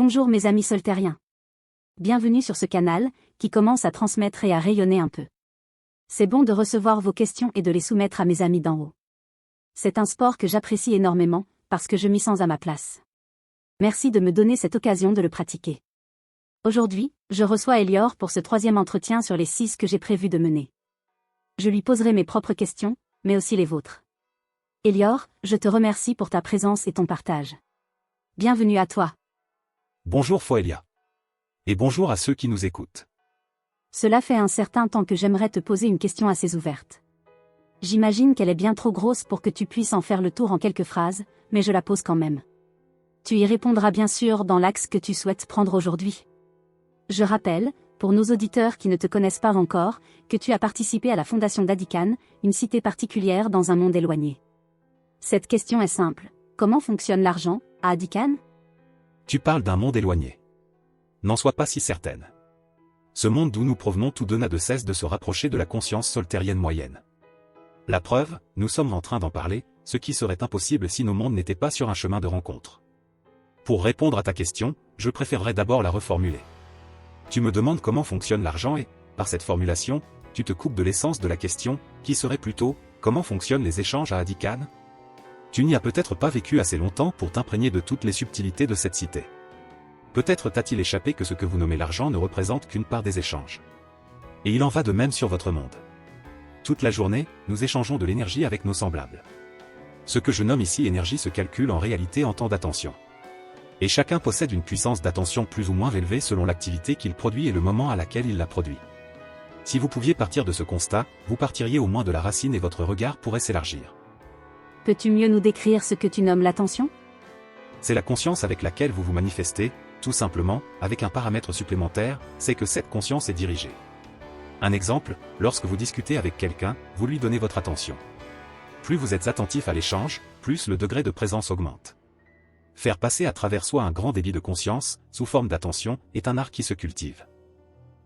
Bonjour mes amis soltériens. Bienvenue sur ce canal, qui commence à transmettre et à rayonner un peu. C'est bon de recevoir vos questions et de les soumettre à mes amis d'en haut. C'est un sport que j'apprécie énormément, parce que je m'y sens à ma place. Merci de me donner cette occasion de le pratiquer. Aujourd'hui, je reçois Elior pour ce 3e entretien sur les 6 que j'ai prévu de mener. Je lui poserai mes propres questions, mais aussi les vôtres. Elior, je te remercie pour ta présence et ton partage. Bienvenue à toi. Bonjour Foelia. Et bonjour à ceux qui nous écoutent. Cela fait un certain temps que j'aimerais te poser une question assez ouverte. J'imagine qu'elle est bien trop grosse pour que tu puisses en faire le tour en quelques phrases, mais je la pose quand même. Tu y répondras bien sûr dans l'axe que tu souhaites prendre aujourd'hui. Je rappelle, pour nos auditeurs qui ne te connaissent pas encore, que tu as participé à la fondation d'Adikan, une cité particulière dans un monde éloigné. Cette question est simple. Comment fonctionne l'argent, à Adikan ? Tu parles d'un monde éloigné. N'en sois pas si certaine. Ce monde d'où nous provenons tous deux n'a de cesse de se rapprocher de la conscience soltérienne moyenne. La preuve, nous sommes en train d'en parler, ce qui serait impossible si nos mondes n'étaient pas sur un chemin de rencontre. Pour répondre à ta question, je préférerais d'abord la reformuler. Tu me demandes comment fonctionne l'argent et, par cette formulation, tu te coupes de l'essence de la question, qui serait plutôt, comment fonctionnent les échanges à Adikan ? Tu n'y as peut-être pas vécu assez longtemps pour t'imprégner de toutes les subtilités de cette cité. Peut-être t'a-t-il échappé que ce que vous nommez l'argent ne représente qu'une part des échanges. Et il en va de même sur votre monde. Toute la journée, nous échangeons de l'énergie avec nos semblables. Ce que je nomme ici énergie se calcule en réalité en temps d'attention. Et chacun possède une puissance d'attention plus ou moins élevée selon l'activité qu'il produit et le moment à laquelle il la produit. Si vous pouviez partir de ce constat, vous partiriez au moins de la racine et votre regard pourrait s'élargir. Peux-tu mieux nous décrire ce que tu nommes l'attention ? C'est la conscience avec laquelle vous vous manifestez, tout simplement, avec un paramètre supplémentaire, c'est que cette conscience est dirigée. Un exemple, lorsque vous discutez avec quelqu'un, vous lui donnez votre attention. Plus vous êtes attentif à l'échange, plus le degré de présence augmente. Faire passer à travers soi un grand débit de conscience, sous forme d'attention, est un art qui se cultive.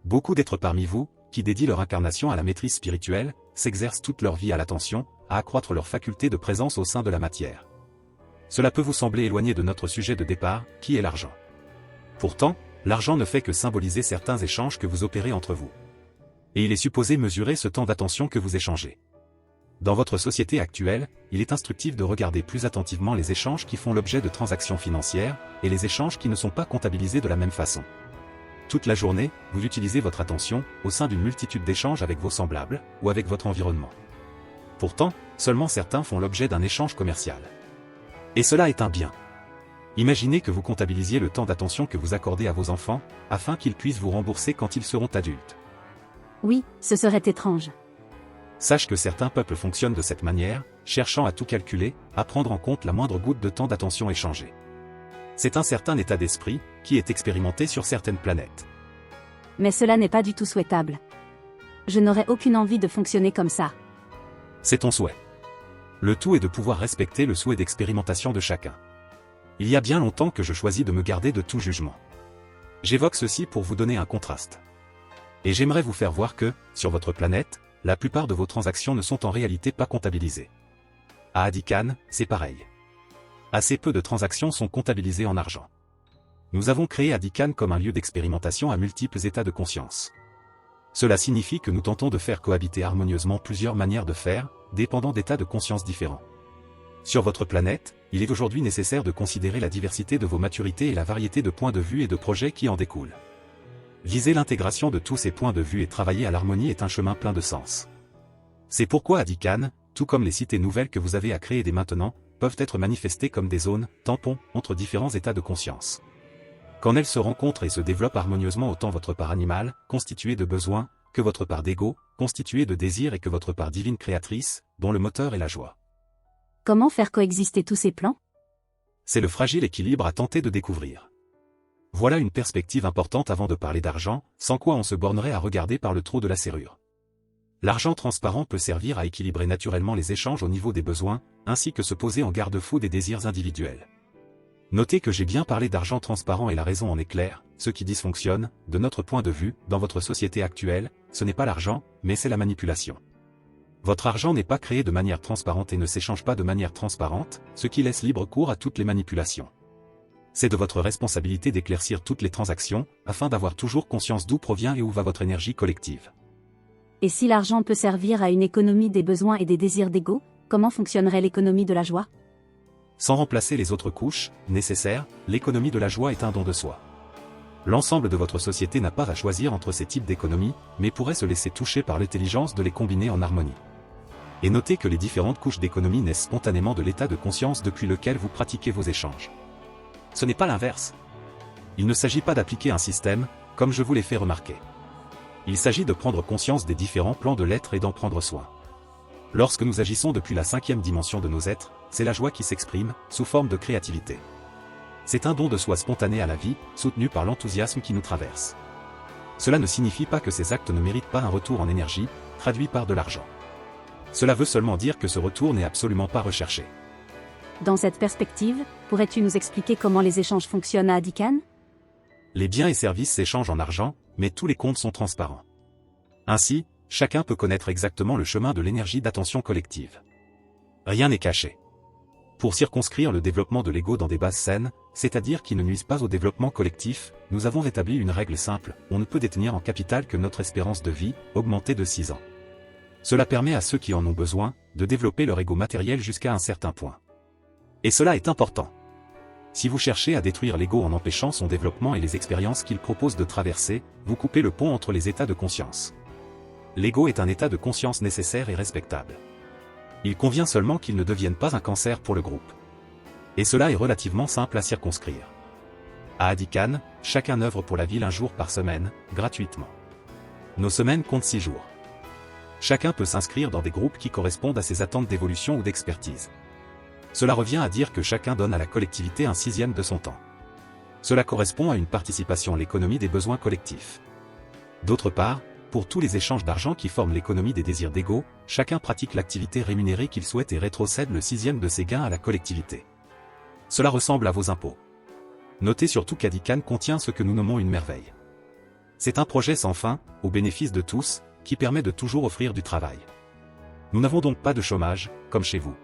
Beaucoup d'êtres parmi vous, qui dédient leur incarnation à la maîtrise spirituelle, s'exercent toute leur vie à l'attention, à accroître leur faculté de présence au sein de la matière. Cela peut vous sembler éloigné de notre sujet de départ, qui est l'argent. Pourtant, l'argent ne fait que symboliser certains échanges que vous opérez entre vous. Et il est supposé mesurer ce temps d'attention que vous échangez. Dans votre société actuelle, il est instructif de regarder plus attentivement les échanges qui font l'objet de transactions financières, et les échanges qui ne sont pas comptabilisés de la même façon. Toute la journée, vous utilisez votre attention, au sein d'une multitude d'échanges avec vos semblables, ou avec votre environnement. Pourtant, seulement certains font l'objet d'un échange commercial. Et cela est un bien. Imaginez que vous comptabilisiez le temps d'attention que vous accordez à vos enfants, afin qu'ils puissent vous rembourser quand ils seront adultes. Oui, ce serait étrange. Sache que certains peuples fonctionnent de cette manière, cherchant à tout calculer, à prendre en compte la moindre goutte de temps d'attention échangée. C'est un certain état d'esprit, qui est expérimenté sur certaines planètes. Mais cela n'est pas du tout souhaitable. Je n'aurais aucune envie de fonctionner comme ça. C'est ton souhait. Le tout est de pouvoir respecter le souhait d'expérimentation de chacun. Il y a bien longtemps que je choisis de me garder de tout jugement. J'évoque ceci pour vous donner un contraste. Et j'aimerais vous faire voir que, sur votre planète, la plupart de vos transactions ne sont en réalité pas comptabilisées. À Adikan, c'est pareil. Assez peu de transactions sont comptabilisées en argent. Nous avons créé Adikan comme un lieu d'expérimentation à multiples états de conscience. Cela signifie que nous tentons de faire cohabiter harmonieusement plusieurs manières de faire, dépendant d'états de conscience différents. Sur votre planète, il est aujourd'hui nécessaire de considérer la diversité de vos maturités et la variété de points de vue et de projets qui en découlent. Viser l'intégration de tous ces points de vue et travailler à l'harmonie est un chemin plein de sens. C'est pourquoi Adikan, tout comme les cités nouvelles que vous avez à créer dès maintenant, peuvent être manifestées comme des zones, tampons, entre différents états de conscience. Quand elles se rencontrent et se développent harmonieusement autant votre part animale, constituée de besoins, que votre part d'ego, constituée de désir et que votre part divine créatrice, dont le moteur est la joie. Comment faire coexister tous ces plans ? C'est le fragile équilibre à tenter de découvrir. Voilà une perspective importante avant de parler d'argent, sans quoi on se bornerait à regarder par le trou de la serrure. L'argent transparent peut servir à équilibrer naturellement les échanges au niveau des besoins, ainsi que se poser en garde-fou des désirs individuels. Notez que j'ai bien parlé d'argent transparent et la raison en est claire, ce qui dysfonctionne, de notre point de vue, dans votre société actuelle, ce n'est pas l'argent, mais c'est la manipulation. Votre argent n'est pas créé de manière transparente et ne s'échange pas de manière transparente, ce qui laisse libre cours à toutes les manipulations. C'est de votre responsabilité d'éclaircir toutes les transactions, afin d'avoir toujours conscience d'où provient et où va votre énergie collective. Et si l'argent peut servir à une économie des besoins et des désirs d'ego, comment fonctionnerait l'économie de la joie? Sans remplacer les autres couches nécessaires, l'économie de la joie est un don de soi. L'ensemble de votre société n'a pas à choisir entre ces types d'économies, mais pourrait se laisser toucher par l'intelligence de les combiner en harmonie. Et notez que les différentes couches d'économie naissent spontanément de l'état de conscience depuis lequel vous pratiquez vos échanges. Ce n'est pas l'inverse. Il ne s'agit pas d'appliquer un système, comme je vous l'ai fait remarquer. Il s'agit de prendre conscience des différents plans de l'être et d'en prendre soin. Lorsque nous agissons depuis la 5e dimension de nos êtres, c'est la joie qui s'exprime, sous forme de créativité. C'est un don de soi spontané à la vie, soutenu par l'enthousiasme qui nous traverse. Cela ne signifie pas que ces actes ne méritent pas un retour en énergie, traduit par de l'argent. Cela veut seulement dire que ce retour n'est absolument pas recherché. Dans cette perspective, pourrais-tu nous expliquer comment les échanges fonctionnent à Adikan? Les biens et services s'échangent en argent, mais tous les comptes sont transparents. Ainsi, chacun peut connaître exactement le chemin de l'énergie d'attention collective. Rien n'est caché. Pour circonscrire le développement de l'ego dans des bases saines, c'est-à-dire qui ne nuisent pas au développement collectif, nous avons établi une règle simple: on ne peut détenir en capital que notre espérance de vie, augmentée de 6 ans. Cela permet à ceux qui en ont besoin, de développer leur ego matériel jusqu'à un certain point. Et cela est important. Si vous cherchez à détruire l'ego en empêchant son développement et les expériences qu'il propose de traverser, vous coupez le pont entre les états de conscience. L'ego est un état de conscience nécessaire et respectable. Il convient seulement qu'il ne devienne pas un cancer pour le groupe. Et cela est relativement simple à circonscrire. À Adikan, chacun œuvre pour la ville un jour par semaine, gratuitement. Nos semaines comptent 6 jours. Chacun peut s'inscrire dans des groupes qui correspondent à ses attentes d'évolution ou d'expertise. Cela revient à dire que chacun donne à la collectivité un 1/6 de son temps. Cela correspond à une participation à l'économie des besoins collectifs. D'autre part, pour tous les échanges d'argent qui forment l'économie des désirs d'ego, chacun pratique l'activité rémunérée qu'il souhaite et rétrocède le 1/6 de ses gains à la collectivité. Cela ressemble à vos impôts. Notez surtout qu'Adikan contient ce que nous nommons une merveille. C'est un projet sans fin, au bénéfice de tous, qui permet de toujours offrir du travail. Nous n'avons donc pas de chômage, comme chez vous.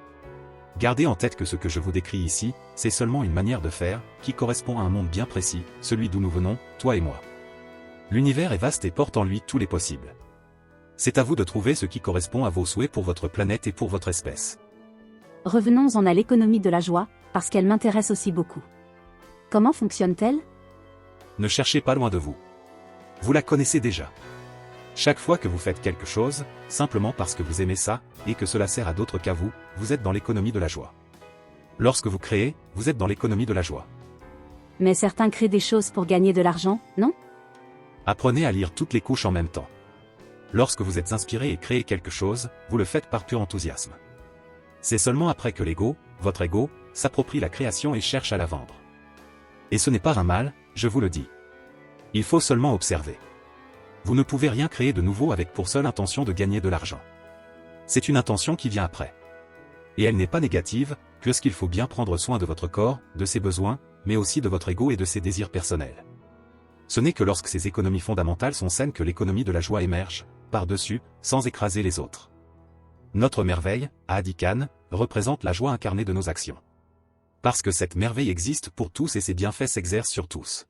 Gardez en tête que ce que je vous décris ici, c'est seulement une manière de faire, qui correspond à un monde bien précis, celui d'où nous venons, toi et moi. L'univers est vaste et porte en lui tous les possibles. C'est à vous de trouver ce qui correspond à vos souhaits pour votre planète et pour votre espèce. Revenons-en à l'économie de la joie, parce qu'elle m'intéresse aussi beaucoup. Comment fonctionne-t-elle? Ne cherchez pas loin de vous. Vous la connaissez déjà. Chaque fois que vous faites quelque chose, simplement parce que vous aimez ça, et que cela sert à d'autres qu'à vous, vous êtes dans l'économie de la joie. Lorsque vous créez, vous êtes dans l'économie de la joie. Mais certains créent des choses pour gagner de l'argent, non? Apprenez à lire toutes les couches en même temps. Lorsque vous êtes inspiré et créez quelque chose, vous le faites par pur enthousiasme. C'est seulement après que l'ego, votre ego, s'approprie la création et cherche à la vendre. Et ce n'est pas un mal, je vous le dis. Il faut seulement observer. Vous ne pouvez rien créer de nouveau avec pour seule intention de gagner de l'argent. C'est une intention qui vient après. Et elle n'est pas négative, puisqu'il faut bien prendre soin de votre corps, de ses besoins, mais aussi de votre ego et de ses désirs personnels. Ce n'est que lorsque ces économies fondamentales sont saines que l'économie de la joie émerge, par-dessus, sans écraser les autres. Notre merveille, à Adikan, représente la joie incarnée de nos actions. Parce que cette merveille existe pour tous et ses bienfaits s'exercent sur tous.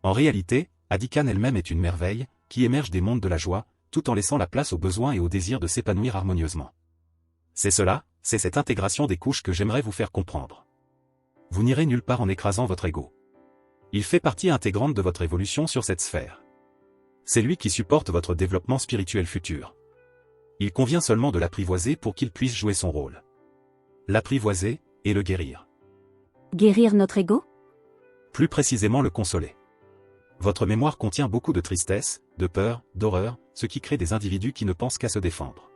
En réalité, Adikan elle-même est une merveille, qui émerge des mondes de la joie, tout en laissant la place aux besoins et aux désirs de s'épanouir harmonieusement. C'est cela, c'est cette intégration des couches que j'aimerais vous faire comprendre. Vous n'irez nulle part en écrasant votre ego. Il fait partie intégrante de votre évolution sur cette sphère. C'est lui qui supporte votre développement spirituel futur. Il convient seulement de l'apprivoiser pour qu'il puisse jouer son rôle. L'apprivoiser, et le guérir. Guérir notre ego? Plus précisément le consoler. Votre mémoire contient beaucoup de tristesse, de peur, d'horreur, ce qui crée des individus qui ne pensent qu'à se défendre.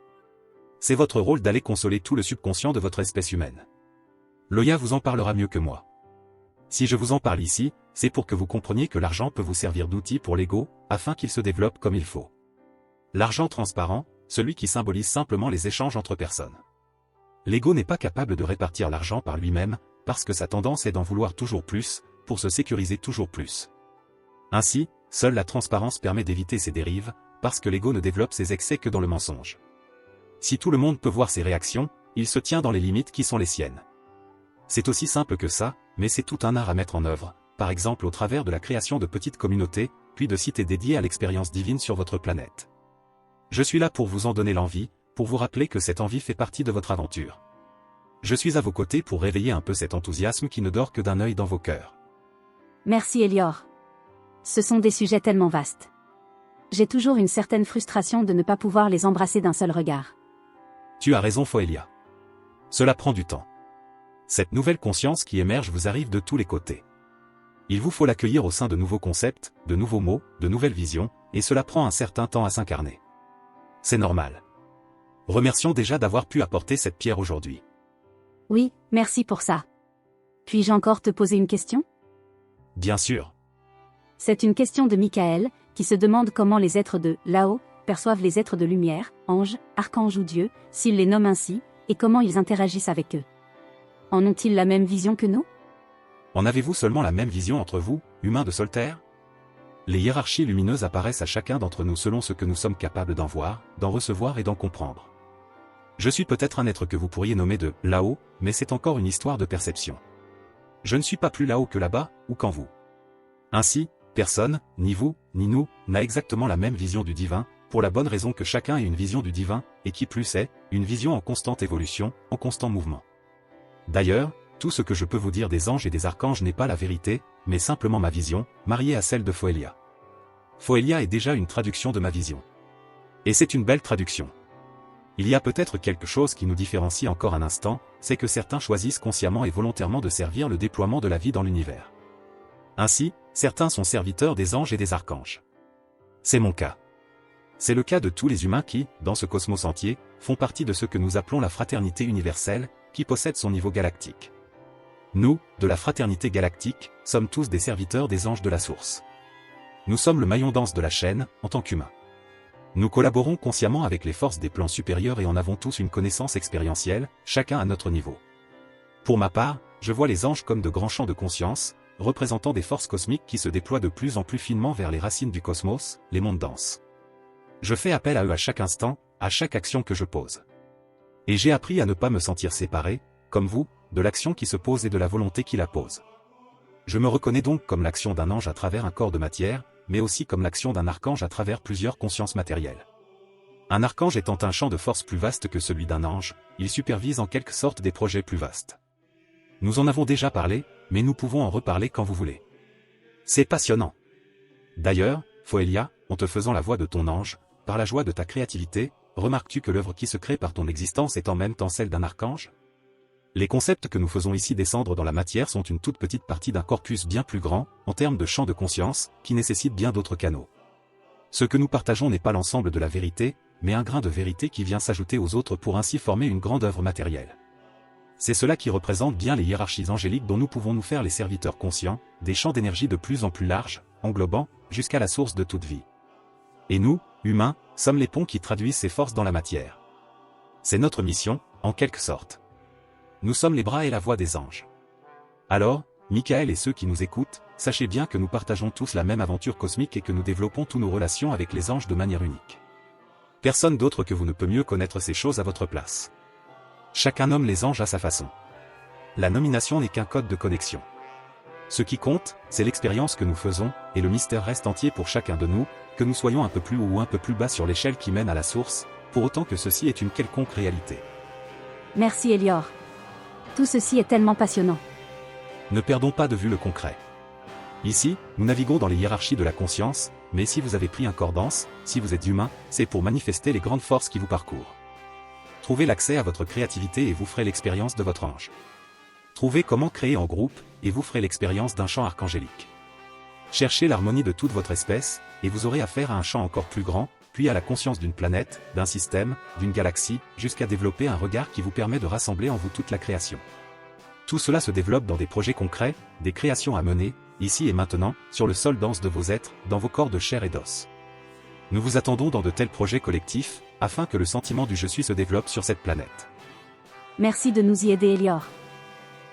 C'est votre rôle d'aller consoler tout le subconscient de votre espèce humaine. Loya vous en parlera mieux que moi. Si je vous en parle ici, c'est pour que vous compreniez que l'argent peut vous servir d'outil pour l'ego, afin qu'il se développe comme il faut. L'argent transparent, celui qui symbolise simplement les échanges entre personnes. L'ego n'est pas capable de répartir l'argent par lui-même, parce que sa tendance est d'en vouloir toujours plus, pour se sécuriser toujours plus. Ainsi, seule la transparence permet d'éviter ces dérives, parce que l'ego ne développe ses excès que dans le mensonge. Si tout le monde peut voir ses réactions, il se tient dans les limites qui sont les siennes. C'est aussi simple que ça, mais c'est tout un art à mettre en œuvre, par exemple au travers de la création de petites communautés, puis de sites dédiés à l'expérience divine sur votre planète. Je suis là pour vous en donner l'envie, pour vous rappeler que cette envie fait partie de votre aventure. Je suis à vos côtés pour réveiller un peu cet enthousiasme qui ne dort que d'un œil dans vos cœurs. Merci Elior. Ce sont des sujets tellement vastes. J'ai toujours une certaine frustration de ne pas pouvoir les embrasser d'un seul regard. Tu as raison Foelia. Cela prend du temps. Cette nouvelle conscience qui émerge vous arrive de tous les côtés. Il vous faut l'accueillir au sein de nouveaux concepts, de nouveaux mots, de nouvelles visions, et cela prend un certain temps à s'incarner. C'est normal. Remercions déjà d'avoir pu apporter cette pierre aujourd'hui. Oui, merci pour ça. Puis-je encore te poser une question? Bien sûr. C'est une question de Michael, qui se demande comment les êtres de là-haut perçoivent les êtres de lumière, anges, archanges ou dieux, s'ils les nomment ainsi, et comment ils interagissent avec eux. En ont-ils la même vision que nous? En avez-vous seulement la même vision entre vous, humains de Solterre? Les hiérarchies lumineuses apparaissent à chacun d'entre nous selon ce que nous sommes capables d'en voir, d'en recevoir et d'en comprendre. Je suis peut-être un être que vous pourriez nommer de là-haut, mais c'est encore une histoire de perception. Je ne suis pas plus là-haut que là-bas, ou qu'en vous. Ainsi, personne, ni vous, ni nous, n'a exactement la même vision du divin, pour la bonne raison que chacun ait une vision du divin, et qui plus est, une vision en constante évolution, en constant mouvement. D'ailleurs, tout ce que je peux vous dire des anges et des archanges n'est pas la vérité, mais simplement ma vision, mariée à celle de Foelia. Foelia est déjà une traduction de ma vision. Et c'est une belle traduction. Il y a peut-être quelque chose qui nous différencie encore un instant, c'est que certains choisissent consciemment et volontairement de servir le déploiement de la vie dans l'univers. Ainsi, certains sont serviteurs des anges et des archanges. C'est mon cas. C'est le cas de tous les humains qui, dans ce cosmos entier, font partie de ce que nous appelons la fraternité universelle, qui possède son niveau galactique. Nous, de la fraternité galactique, sommes tous des serviteurs des anges de la source. Nous sommes le maillon dense de la chaîne, en tant qu'humains. Nous collaborons consciemment avec les forces des plans supérieurs et en avons tous une connaissance expérientielle, chacun à notre niveau. Pour ma part, je vois les anges comme de grands champs de conscience, représentant des forces cosmiques qui se déploient de plus en plus finement vers les racines du cosmos, les mondes denses. Je fais appel à eux à chaque instant, à chaque action que je pose. Et j'ai appris à ne pas me sentir séparé, comme vous, de l'action qui se pose et de la volonté qui la pose. Je me reconnais donc comme l'action d'un ange à travers un corps de matière, mais aussi comme l'action d'un archange à travers plusieurs consciences matérielles. Un archange étant un champ de force plus vaste que celui d'un ange, il supervise en quelque sorte des projets plus vastes. Nous en avons déjà parlé, mais nous pouvons en reparler quand vous voulez. C'est passionnant. D'ailleurs, Foelia, en te faisant la voix de ton ange, par la joie de ta créativité, remarques-tu que l'œuvre qui se crée par ton existence est en même temps celle d'un archange? Les concepts que nous faisons ici descendre dans la matière sont une toute petite partie d'un corpus bien plus grand, en termes de champ de conscience, qui nécessite bien d'autres canaux. Ce que nous partageons n'est pas l'ensemble de la vérité, mais un grain de vérité qui vient s'ajouter aux autres pour ainsi former une grande œuvre matérielle. C'est cela qui représente bien les hiérarchies angéliques dont nous pouvons nous faire les serviteurs conscients, des champs d'énergie de plus en plus larges, englobant, jusqu'à la source de toute vie. Et nous, humains, sommes les ponts qui traduisent ces forces dans la matière. C'est notre mission, en quelque sorte. Nous sommes les bras et la voix des anges. Alors, Michael et ceux qui nous écoutent, sachez bien que nous partageons tous la même aventure cosmique et que nous développons tous nos relations avec les anges de manière unique. Personne d'autre que vous ne peut mieux connaître ces choses à votre place. Chacun nomme les anges à sa façon. La nomination n'est qu'un code de connexion. Ce qui compte, c'est l'expérience que nous faisons, et le mystère reste entier pour chacun de nous, que nous soyons un peu plus haut ou un peu plus bas sur l'échelle qui mène à la source, pour autant que ceci est une quelconque réalité. Merci Elior. Tout ceci est tellement passionnant. Ne perdons pas de vue le concret. Ici, nous naviguons dans les hiérarchies de la conscience, mais si vous avez pris un corps dense, si vous êtes humain, c'est pour manifester les grandes forces qui vous parcourent. Trouvez l'accès à votre créativité et vous ferez l'expérience de votre ange. Trouvez comment créer en groupe, et vous ferez l'expérience d'un champ archangélique. Cherchez l'harmonie de toute votre espèce, et vous aurez affaire à un champ encore plus grand, puis à la conscience d'une planète, d'un système, d'une galaxie, jusqu'à développer un regard qui vous permet de rassembler en vous toute la création. Tout cela se développe dans des projets concrets, des créations à mener, ici et maintenant, sur le sol dense de vos êtres, dans vos corps de chair et d'os. Nous vous attendons dans de tels projets collectifs, afin que le sentiment du je suis se développe sur cette planète. Merci de nous y aider Elior.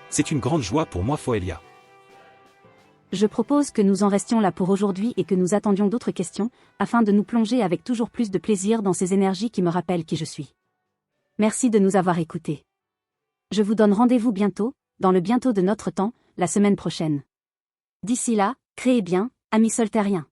C'est une grande joie pour moi Foelia. Je propose que nous en restions là pour aujourd'hui et que nous attendions d'autres questions, afin de nous plonger avec toujours plus de plaisir dans ces énergies qui me rappellent qui je suis. Merci de nous avoir écoutés. Je vous donne rendez-vous bientôt, dans le bientôt de notre temps, la semaine prochaine. D'ici là, créez bien, amis soltériens.